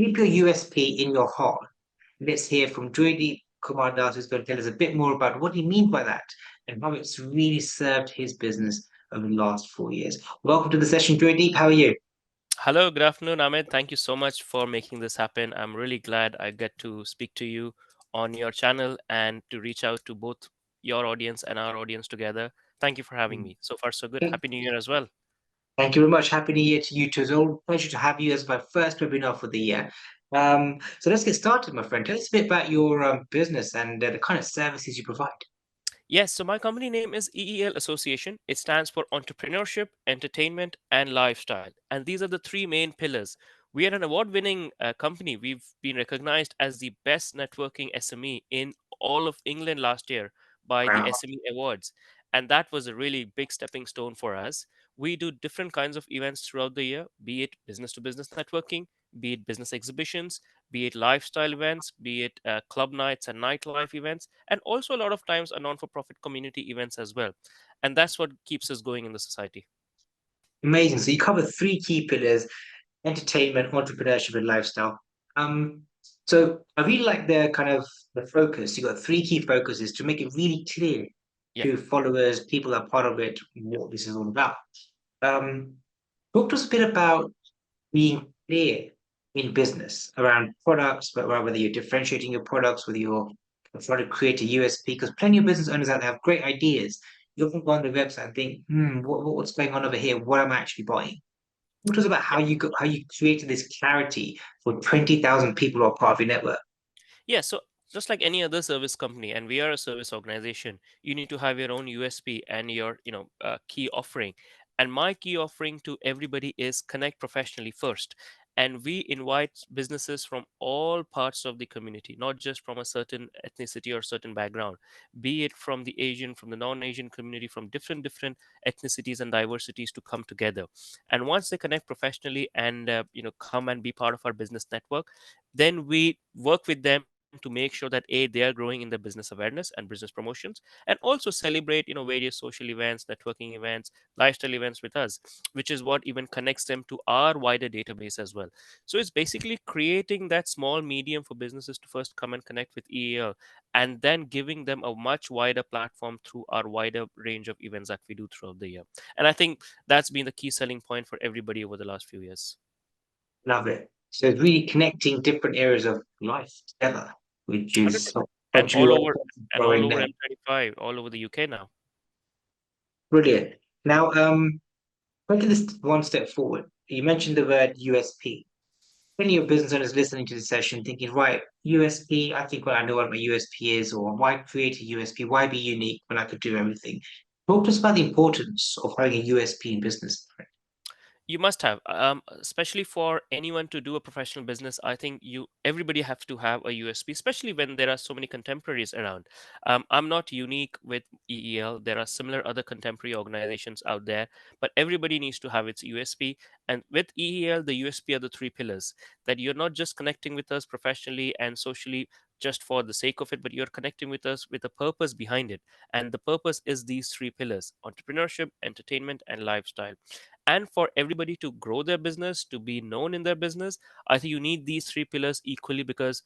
Keep your USP in your heart. Let's hear from Joydeep Kumar, who's going to tell us a bit more about what he means by that and how it's really served his business over the last 4 years. Welcome to the session, Joydeep. How are you? Hello, good afternoon, Ahmed. Thank you so much for making this happen. I'm really glad I get to speak to you on your channel and to reach out to both your audience and our audience together. Thank you for having me. So far, so good. Thank Happy New Year as well. thank you very much. Happy New Year to you too. It's a pleasure to have you as my first webinar for the year. So let's get started, my friend. Tell us a bit about your business and the kind of services you provide. Yes, so my company name is EEL Association. It stands for Entrepreneurship, Entertainment, and Lifestyle. And these are the three main pillars. We are an award winning company. We've been recognized as the best networking SME in all of England last year by the Wow. SME Awards. And that was a really big stepping stone for us. We do different kinds of events throughout the year, be it business to business networking, be it business exhibitions, be it lifestyle events, be it club nights and nightlife events, and also a lot of times a non-for-profit community events as well. And that's what keeps us going in the society. Amazing. So you cover three key pillars: entertainment, entrepreneurship, and lifestyle. Um, so I really like the kind of the focus. You got three key focuses to make it really clear Yeah. to followers, people that are part of it, what this is all about. Um, Talk to us a bit about being clear in business around products, but whether you're differentiating your products, whether you're trying to create a USP, because plenty of business owners out there have great ideas. You often go on the website and think, what's going on over here? What am I actually buying? Talk to us about how you created this clarity for 20,000 people who are part of your network. Yeah, so just like any other service company, and we are a service organization, you need to have your own USP and your, key offering. And my key offering to everybody is connect professionally first. And we invite businesses from all parts of the community, not just from a certain ethnicity or certain background, be it from the Asian, from the non-Asian community, from different ethnicities and diversities to come together. And once they connect professionally and come and be part of our business network, then we work with them to make sure that they are growing in their business awareness and business promotions, and also celebrate various social events, networking events, lifestyle events with us, which is what even connects them to our wider database as well. So it's basically creating that small medium for businesses to first come and connect with EAL, and then giving them a much wider platform through our wider range of events that we do throughout the year. And I think that's been the key selling point for everybody over the last few years. Love it. So it's really connecting different areas of life together, which is 100%. And all contribute over and all growing over there. M25, all over the UK now. Brilliant. Now, taking this one step forward, you mentioned the word USP. Many of business owners listening to this session thinking, right, USP, I think, well, I know what my USP is, or why create a USP? Why be unique when I could do everything? Talk to us about the importance of having a USP in business. You must have, especially for anyone to do a professional business. I think everybody has to have a USP, especially when there are so many contemporaries around. I'm not unique with EEL. There are similar other contemporary organizations out there, but everybody needs to have its USP. And with EEL, the USP are the three pillars, that you're not just connecting with us professionally and socially just for the sake of it, but you're connecting with us with a purpose behind it. And the purpose is these three pillars: entrepreneurship, entertainment, and lifestyle. And for everybody to grow their business, to be known in their business, I think you need these three pillars equally, because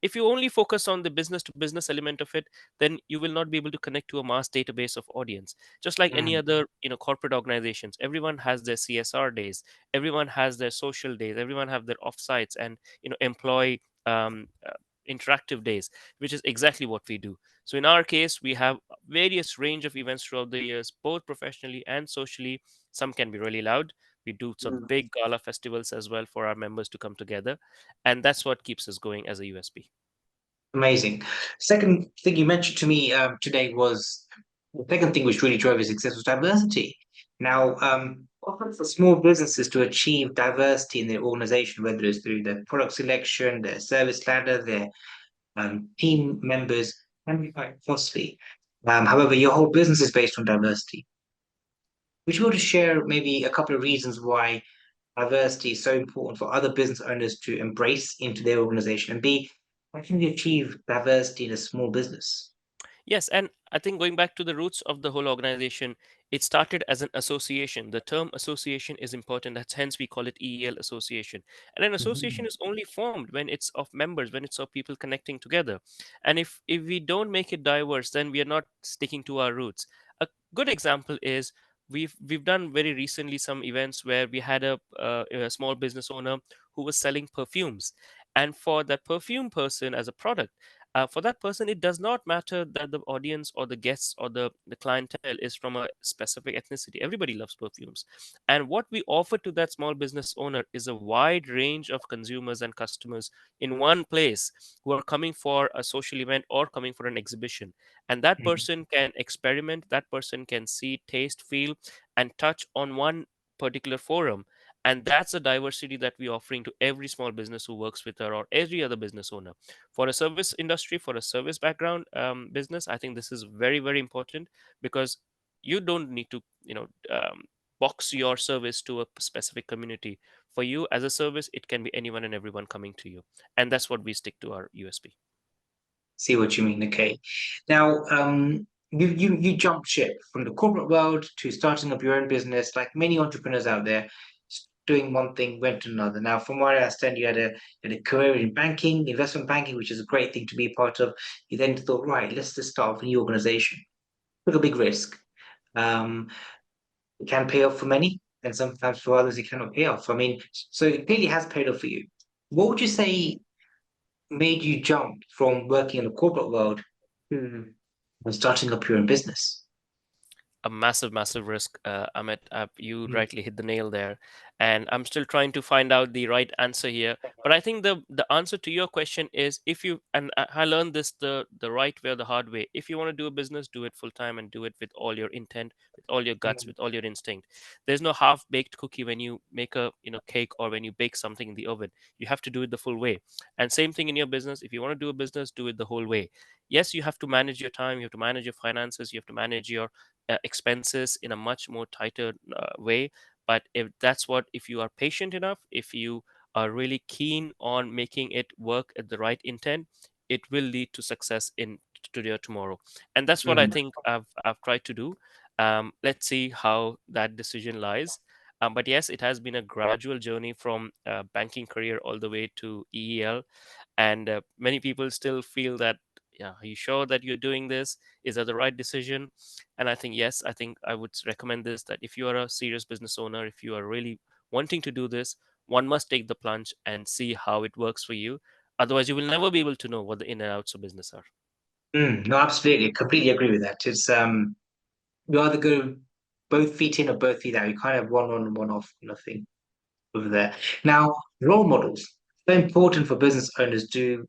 if you only focus on the business to business element of it, then you will not be able to connect to a mass database of audience. Just like any Mm, other corporate organizations, everyone has their CSR days, everyone has their social days, everyone have their offsites and employee interactive days, which is exactly what we do. So in our case, we have various range of events throughout the years, both professionally and socially. Some can be really loud. We do some mm. big gala festivals as well for our members to come together. And that's what keeps us going as a USP. Amazing. Second thing you mentioned to me today was the second thing which really drove his success was diversity. Now, often for small businesses to achieve diversity in their organization, whether it's through their product selection, their service ladder, their team members, can be quite costly. However, your whole business is based on diversity. Would you want to share maybe a couple of reasons why diversity is so important for other business owners to embrace into their organization? And B, how can we achieve diversity in a small business? Yes, and I think going back to the roots of the whole organization, it started as an association. The term association is important. That's hence we call it EEL association. And an association Mhm. is only formed when it's of members, when it's of people connecting together. And if we don't make it diverse, then we are not sticking to our roots. A good example is we've done very recently some events where we had a small business owner who was selling perfumes, and for that perfume person as a product, for that person, it does not matter that the audience or the guests or the clientele is from a specific ethnicity. Everybody loves perfumes. And what we offer to that small business owner is a wide range of consumers and customers in one place who are coming for a social event or coming for an exhibition. And that Mhm. person can experiment, that person can see, taste, feel, and touch on one particular forum. And that's the diversity that we're offering to every small business who works with her or every other business owner. For a service industry, for a service background business, I think this is very, very important, because you don't need to box your service to a specific community. For you as a service, it can be anyone and everyone coming to you, and that's what we stick to our USP. See what you mean. Okay. Now, you jumped ship from the corporate world to starting up your own business, like many entrepreneurs out there, doing one thing, went to another. Now, from what I understand, you had a career in banking, investment banking, which is a great thing to be a part of. You then thought, right, let's just start a new organization. Took a big risk. Um, it can pay off for many, and sometimes for others, it cannot pay off. I mean, so it clearly has paid off for you. What would you say made you jump from working in the corporate world to starting up your own business? A massive, massive risk, Amit. You Mm, rightly hit the nail there, and I'm still trying to find out the right answer here. But I think the answer to your question is, if you, and I learned this the right way or the hard way. If you want to do a business, do it full time and do it with all your intent, with all your guts, mm, with all your instinct. There's no half baked cookie when you make a cake, or when you bake something in the oven. You have to do it the full way. And same thing in your business. If you want to do a business, do it the whole way. Yes, you have to manage your time, you have to manage your finances, you have to manage your expenses in a much more tighter way. But if you are patient enough, if you are really keen on making it work at the right intent, it will lead to success in today or tomorrow. And that's what I mm, think I've tried to do. Let's see how that decision lies. But yes, it has been a gradual journey from banking career all the way to EEL. And many people still feel that, yeah, are you sure that you're doing this? Is that the right decision? And I think yes, I think I would recommend this, that if you are a serious business owner, if you are really wanting to do this, one must take the plunge and see how it works for you. Otherwise, you will never be able to know what the in and outs of business are. No, absolutely. Completely agree with that. It's you either go both feet in or both feet out. You kind of have one on and one off, nothing over there. Now, role models, so important for business owners to,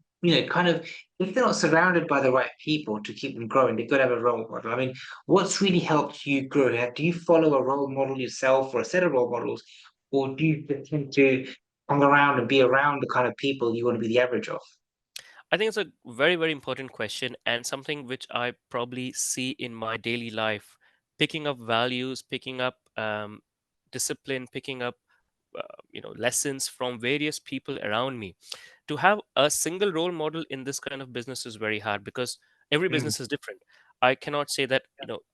kind of, if they're not surrounded by the right people to keep them growing, they've got to have a role model. I mean, what's really helped you grow? Do you follow a role model yourself or a set of role models, or do you tend to hang around and be around the kind of people you want to be the average of? I think it's a very, very important question, and something which I probably see in my daily life. Picking up values, picking up discipline, picking up lessons from various people around me. To have a single role model in this kind of business is very hard, because every Mm, business is different. I cannot say that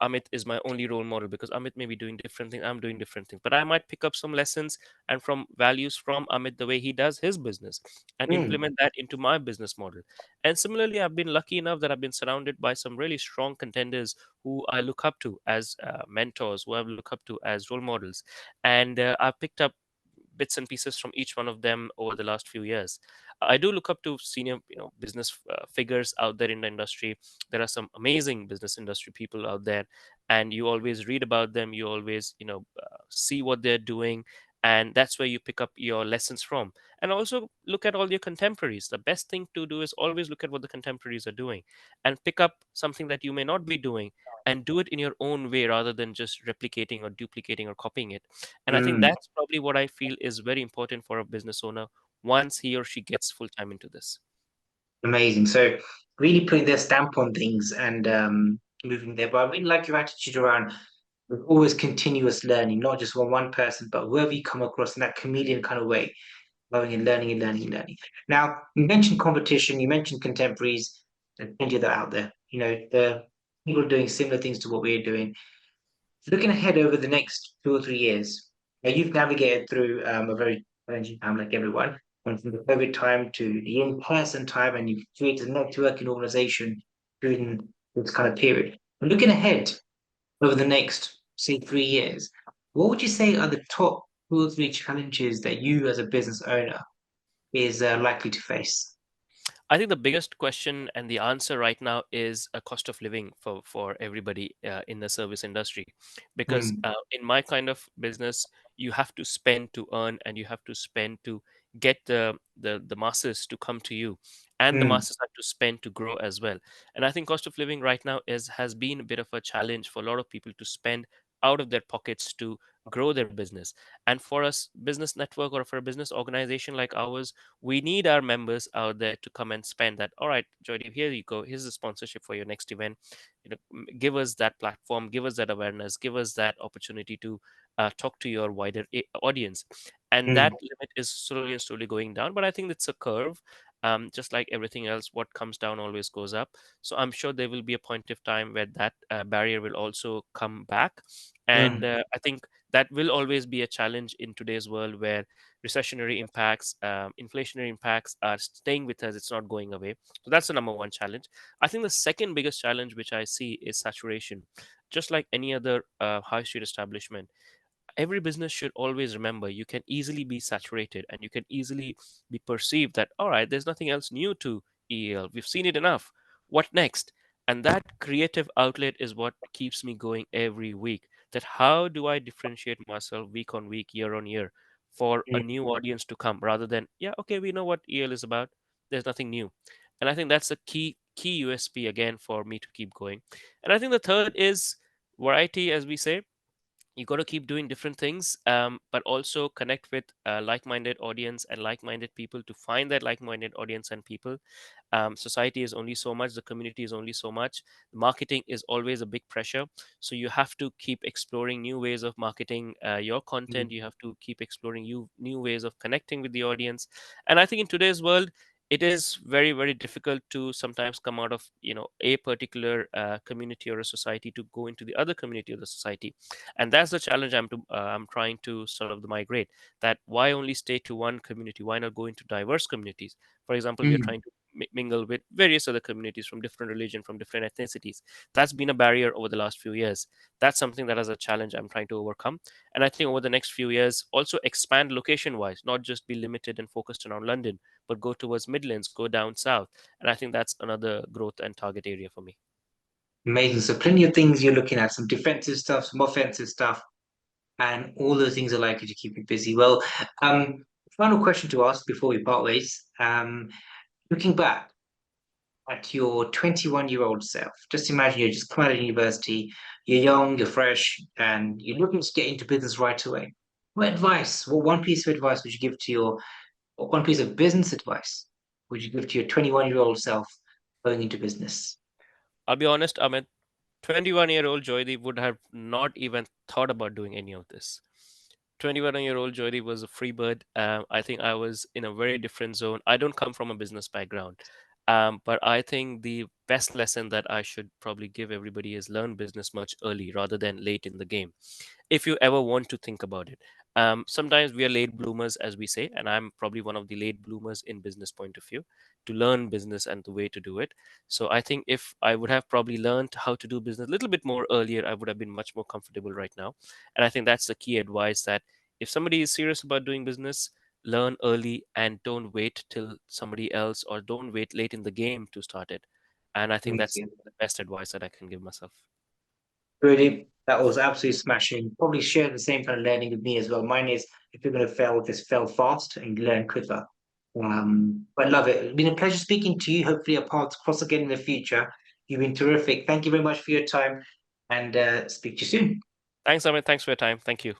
Amit is my only role model, because Amit may be doing different things, I'm doing different things, but I might pick up some lessons and from values from Amit, the way he does his business, and mm, implement that into my business model. And similarly, I've been lucky enough that I've been surrounded by some really strong contenders who I look up to as mentors, who I look up to as role models. And I've picked up bits and pieces from each one of them over the last few years. I do look up to senior, business figures out there in the industry. There are some amazing business industry people out there, and you always read about them. You always, see what they're doing, and that's where you pick up your lessons from. And also look at all your contemporaries. The best thing to do is always look at what the contemporaries are doing, and pick up something that you may not be doing, and do it in your own way rather than just replicating or duplicating or copying it. And I think mm. that's probably what I feel is very important for a business owner once he or she gets full time into this. Amazing. So really putting their stamp on things and moving there. But I really like your attitude around always continuous learning, not just one person, but whoever you come across in that chameleon kind of way, going and learning and learning and learning. Now, you mentioned competition, you mentioned contemporaries, and plenty of that out there. people are doing similar things to what we're doing. Looking ahead over the next 2 or 3 years, you've navigated through a very challenging time like everyone, went from the COVID time to the in-person time, and you've created a networking organization during this kind of period. But looking ahead over the next, say, 3 years, what would you say are the top 2 or 3 challenges that you as a business owner is likely to face? I think the biggest question and the answer right now is a cost of living for everybody in the service industry, because Mm, in my kind of business, you have to spend to earn, and you have to spend to get the masses to come to you, and the mm, masses have to spend to grow as well. And I think cost of living right now is has been a bit of a challenge for a lot of people to spend out of their pockets to grow their business. And for us business network, or for a business organization like ours, we need our members out there to come and spend that. All right, Jody, here you go, here's the sponsorship for your next event. Give us that platform, give us that awareness, give us that opportunity to talk to your wider audience. And that mm, limit is slowly and slowly going down, but I think it's a curve. Just like everything else, what comes down always goes up. So I'm sure there will be a point of time where that barrier will also come back. And mm. I think that will always be a challenge in today's world, where recessionary impacts, inflationary impacts are staying with us. It's not going away. So that's the number one challenge. I think the second biggest challenge which I see is saturation. Just like any other high street establishment, every business should always remember you can easily be saturated, and you can easily be perceived that, all right, there's nothing else new to EL. We've seen it enough. What next? And that creative outlet is what keeps me going every week. That how do I differentiate myself week on week, year on year, for a new audience to come, rather than, yeah, okay, we know what EL is about. There's nothing new. And I think that's a key USP again for me to keep going. And I think the third is variety, as we say. You got to keep doing different things, but also connect with like-minded audience and like-minded people to find that like-minded audience and people. Society is only so much, the community is only so much, marketing is always a big pressure. So you have to keep exploring new ways of marketing your content. Mm. You have to keep exploring new ways of connecting with the audience. And I think in today's world, it is very, very difficult to sometimes come out of a particular community or a society to go into the other community of the society. And that's the challenge I'm trying to sort of migrate. That why only stay to one community? Why not go into diverse communities? For example, we are Mm. trying to mingle with various other communities from different religion, from different ethnicities. That's been a barrier over the last few years. That's something that is a challenge I'm trying to overcome. And I think over the next few years, also expand location wise, not just be limited and focused around London, but go towards Midlands, go down south. And I think that's another growth and target area for me. Amazing. So plenty of things you're looking at, some defensive stuff, some offensive stuff, and all those things are likely to keep you busy. Well, final question to ask before we part ways. Looking back at your 21-year-old self, just imagine you're just come out of university, you're young, you're fresh, and you're looking to get into business right away. What one piece of advice would you give to or one piece of business advice would you give to your 21-year-old self going into business? I'll be honest, I'm a 21-year-old Joydeep would have not even thought about doing any of this. 21-year-old Joydeep was a free bird. I think I was in a very different zone. I don't come from a business background. But I think the best lesson that I should probably give everybody is learn business much early rather than late in the game, if you ever want to think about it. Sometimes we are late bloomers, as we say, and I'm probably one of the late bloomers in business point of view to learn business and the way to do it. So I think if I would have probably learned how to do business a little bit more earlier, I would have been much more comfortable right now. And I think that's the key advice, that if somebody is serious about doing business, learn early and don't wait till somebody else, or don't wait late in the game to start it. And I think that's Amazing. the best advice that I can give myself. Brilliant. That was absolutely smashing. Probably share the same kind of learning with me as well. Mine is if you're going to fail, just fail fast and learn quicker. But love it. It's been a pleasure speaking to you. Hopefully, our paths cross again in the future. You've been terrific. Thank you very much for your time and speak to you soon. Thanks, Amit. Thanks for your time. Thank you.